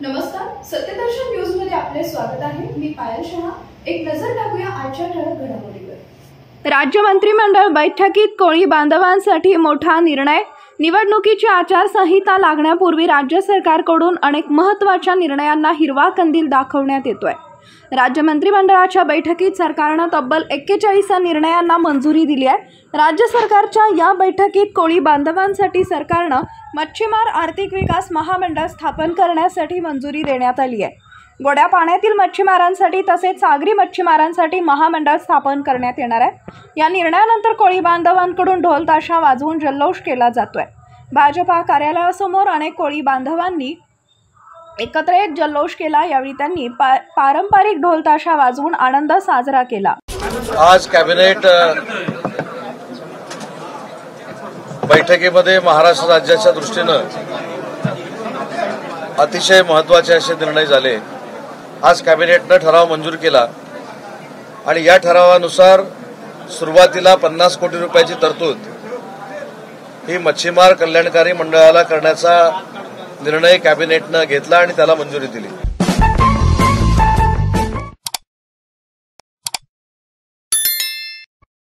नमस्कार, सत्यदर्शन न्यूज मध्ये आपले स्वागत आहे। मी पायल शहा। एक नजर टाकूया आजच्या ठळक घडामोडीवर। राज्य मंत्रिमंडळ बैठकीत कोळी बांधवांसाठी मोठा निर्णय। निवडणुकीची आचारसंहिता लागण्यापूर्वी राज्य सरकारकडून अनेक महत्त्वाच्या निर्णयांना हिरवा कंदील दाखवण्यात येतोय। राज्य मंत्रिमंडळाच्या बैठकीत सरकारने तब्बल 41 निर्णयांना मंजुरी दिली आहे। राज्य सरकारच्या या बैठकीत कोळी बांधवांसाठी सरकारने मच्छीमार आर्थिक विकास महामंडळ स्थापन करण्यासाठी मंजुरी देण्यात आली आहे। गोड्या पाण्यातील मच्छीमारांसाठी तसेच सागरी मच्छीमारांसाठी महामंडळ स्थापन करण्यात येणार आहे। या निर्णयानंतर कोळी बांधवांकडून ढोल ताशा वाजवून जल्लोष केला जातोय। भाजपा कार्यालयासमोर अनेक कोळी बांधवांनी एकत्र एक जल्लोष केला। यावेळी त्यांनी पारंपरिक ढोल ताशा वाजवून आनंद साजरा केला। आज कॅबिनेट बैठकीमध्ये महाराष्ट्र राज्याच्या दृष्टीनं अतिशय महत्त्वाचे असे निर्णय झाले। आज कॅबिनेटने ठराव मंजूर केला आणि या ठरावानुसार सुरुवातीला 50 कोटी रुपयाची तरतूद ही मच्छीमार कल्याणकारी मंडळाला करण्याचा निर्णय कॅबिनेटने घेतला आणि त्याला मंजुरी दिली।